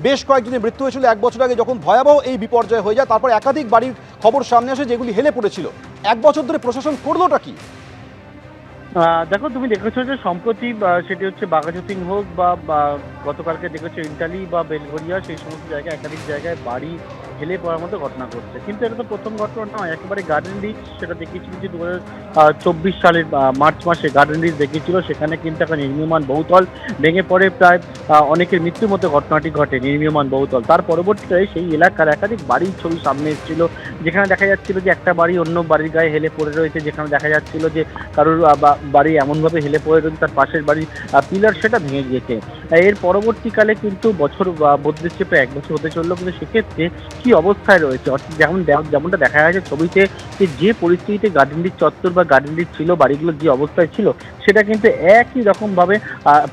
বেশ কয়েকজনের মৃত্যু হয়েছিল 1 বছর আগে যখন ভয়াবহ এই বিপর্যয় হয়ে যায়। তারপর একাধিক বাড়ির খবর সামনে আসে যেগুলি হেলে পড়েছিল। 1 বছর ধরে প্রশাসন করলোটা কি? দেখো, তুমি দেখেছো যে সম্প্রতি সেটি হচ্ছে বাঘাযতীন হোক বা গতকালকে দেখেছো ইন্টালি বা বেলঘরিয়া, সেই সমস্ত জায়গায় একাধিক জায়গায় বাড়ি হেলে পড়ার মতো ঘটনা ঘটছে। কিন্তু এটা তো প্রথম ঘটনা নয়, একেবারে গার্ডেন রিচ সেটা দেখিয়েছিল যে 2024 সালের মার্চ মাসে গার্ডেন রিচ দেখিয়েছিল। সেখানে কিন্তু একটা নির্মীয়মান বহুতল ভেঙে পড়ে প্রায় অনেকের মৃত্যুর মতো ঘটনাটি ঘটে। নির্মীয়মান বহুতল, তার পরবর্তীতে সেই এলাকার একাধিক বাড়ির ছবি সামনে এসেছিল, যেখানে দেখা যাচ্ছিল যে একটা বাড়ি অন্য বাড়ির গায়ে হেলে পড়ে রয়েছে, যেখানে দেখা যাচ্ছিল যে কারোর বাড়ি এমনভাবে হেলে পড়ে রয়েছে তার পাশের বাড়ির পিলার সেটা ভেঙে গিয়েছে। এর পরবর্তীকালে কিন্তু বছর বদলেছে, প্রায় 1 বছর হতে চললো, কিন্তু সেক্ষেত্রে কি অবস্থায় রয়েছে, অর্থাৎ যেমনটা দেখা গেছে ছবিতে, যে পরিস্থিতিতে গার্ডেন রিচ চত্বর বা গার্ডেন রিচ ছিল, বাড়িগুলো যে অবস্থায় ছিল সেটা কিন্তু একই রকমভাবে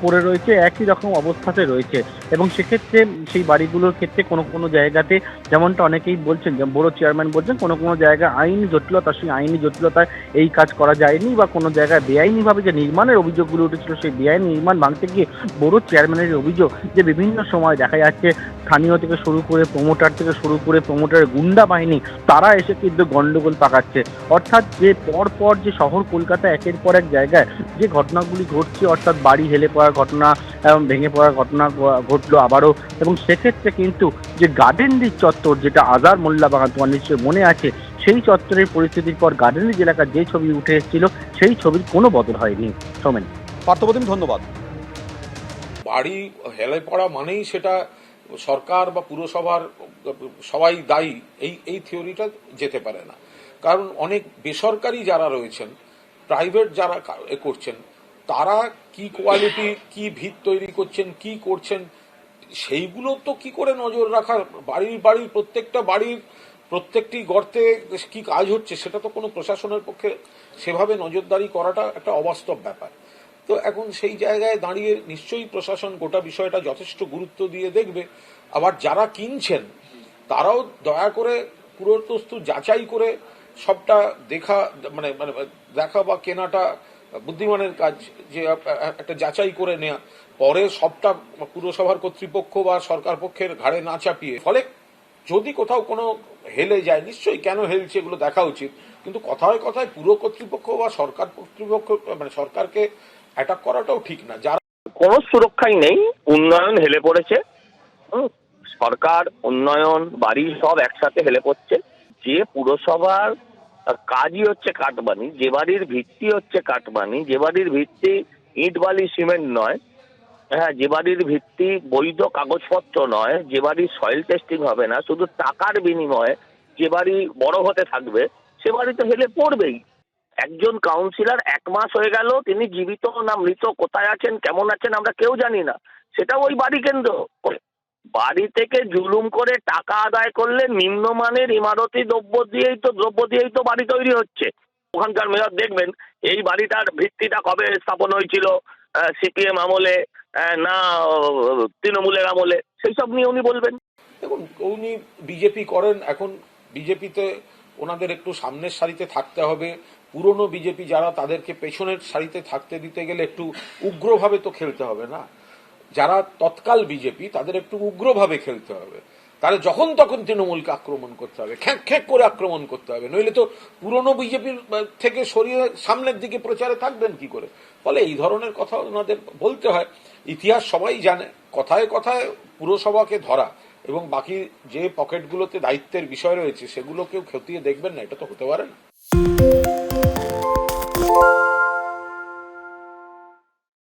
পড়ে রয়েছে, একই রকম অবস্থাতে রয়েছে। এবং সেক্ষেত্রে সেই বাড়িগুলোর ক্ষেত্রে কোনো কোনো জায়গাতে, যেমনটা অনেকেই বলছেন, যেমন বড় চেয়ারম্যান বলছেন, কোনো কোনো জায়গায় আইনি জটিলতা, সেই আইনি জটিলতায় এই কাজ করা যায়নি, বা কোনো জায়গায় বেআইনিভাবে যে নির্মাণের অভিযোগগুলো উঠেছিল সেই বেআইনি নির্মাণ ভাঙতে গিয়ে বড় চেয়ারম্যানের অভিযোগ যে বিভিন্ন সময় দেখা যাচ্ছে স্থানীয় থেকে শুরু করে প্রমোটার থেকে শুরু করে প্রমোটারের গুন্ডা বাহিনী তারা এসে কিন্তু গন্ডগোল পাকাচ্ছে। অর্থাৎ যে পর যে শহর কলকাতা একের পর এক জায়গায় যে ঘটনাগুলি ঘটছে, অর্থাৎ বাড়ি হেলে পড়ার ঘটনা, ভেঙে পড়ার ঘটনা ঘটলো আবারও। এবং সেক্ষেত্রে কিন্তু যে গার্ডেন রিচ চত্বর, যেটা আজার মোল্লা বাগান, তোমার নিশ্চয়ই মনে আছে, সেই চত্বরের পরিস্থিতির পর গার্ডেন রিচ এলাকার যে ছবি উঠে এসেছিল সেই ছবির কোনো বদল হয়নি। সোমেন। পার্থপ্রতিম, ধন্যবাদ। বাড়ি হেলে পড়া মানেই সেটা সরকার বা পুরসভার সবাই দায়ী, এই থিওরিটা যেতে পারে না। কারণ অনেক বেসরকারি যারা রয়েছেন, প্রাইভেট যারা করছেন, তারা কি কোয়ালিটি, কি ভিত তৈরি করছেন, কি করছেন, সেইগুলো তো কি করে নজর রাখার, বাড়ির প্রত্যেকটা বাড়ির প্রত্যেকটি গর্তে কি কাজ হচ্ছে সেটা তো কোনো প্রশাসনের পক্ষে সেভাবে নজরদারি করাটা একটা অবাস্তব ব্যাপার। তো এখন সেই জায়গায় দাঁড়িয়ে নিশ্চয়ই প্রশাসন গোটা বিষয়টা যথেষ্ট গুরুত্ব দিয়ে দেখবে। আবার যারা কিনছেন তারাও দয়া করে পুরোতস্তু যাচাই করে সবটা দেখা বা কেনাটা বুদ্ধিমানের কাজ, যে একটা যাচাই করে নেওয়া, পরে সবটা পুরসভার কর্তৃপক্ষ বা সরকার পক্ষের ঘাড়ে না চাপিয়ে। ফলে যদি কোথাও কোনো হেলে যায়, নিশ্চয়ই কেন হেলছে এগুলো দেখা উচিত, কিন্তু কথায় কথায় পুরো কর্তৃপক্ষ বা সরকার কর্তৃপক্ষ সরকারকে অ্যাটাক করাটাও ঠিক না। যারা কোনো সুরক্ষাই নেই, উন্নয়ন হেলে পড়েছে। সরকার, উন্নয়ন, বাড়ি সব একসাথে হেলে পড়ছে। যে পুরসভার কাজই হচ্ছে কাটমানি, যে বাড়ির ভিত্তি হচ্ছে কাটমানি, যে বাড়ির ভিত্তি ইট বালি সিমেন্ট নয়, হ্যাঁ, যে বাড়ির ভিত্তি বৈধ কাগজপত্র নয়, যে বাড়ির সয়েল টেস্টিং হবে না, শুধু টাকার বিনিময়ে যে বাড়ি বড় হতে থাকবে, সে বাড়ি তো হেলে পড়বেই। একজন কাউন্সিলর 1 মাস হয়ে গেল, তিনি জীবিত না মৃত, কোথায় আছেন, কেমন আছেন আমরা কেউ জানি না। সেটা ওই বাড়ি কেন্দ্র করে। বাড়ি থেকে জুলুম করে টাকা আদায় করলে নিম্নমানের ইমারতি দ্রব্য দিয়েই তো বাড়ি তৈরি হচ্ছে। ওখানকার মেয়র দেখবেন এই বাড়িটার ভিত্তিটা কবে স্থাপন হয়েছিল, সিপিএম আমলে না তৃণমূলের আমলে, সেই সব নিয়ে উনি বলবেন। দেখুন, উনি বিজেপি করেন, এখন বিজেপিতে ওনাদের একটু সামনের সারিতে থাকতে হবে। পুরনো বিজেপি যারা, তাদেরকে পেছনের সারিতে থাকতে দিতে গেলে একটু উগ্রভাবে তো খেলতে হবে না। যারা তৎকাল বিজেপি, তাদের একটু উগ্রভাবে খেলতে হবে। তাহলে যখন তখন তৃণমূলকে আক্রমণ করতে হবে, খ্যাঁক খ্যাঁক করে আক্রমণ করতে হবে, নইলে তো পুরনো বিজেপির থেকে সরিয়ে সামনের দিকে প্রচারে থাকবেন কি করে। ফলে এই ধরনের কথা ওনাদের বলতে হয়। ইতিহাস সবাই জানে, কথায় কথায় পুরসভাকে ধরা এবং বাকি যে পকেটগুলোতে দায়িত্বের বিষয় রয়েছে সেগুলোকেও খতিয়ে দেখবেন না, এটা তো হতে পারে না।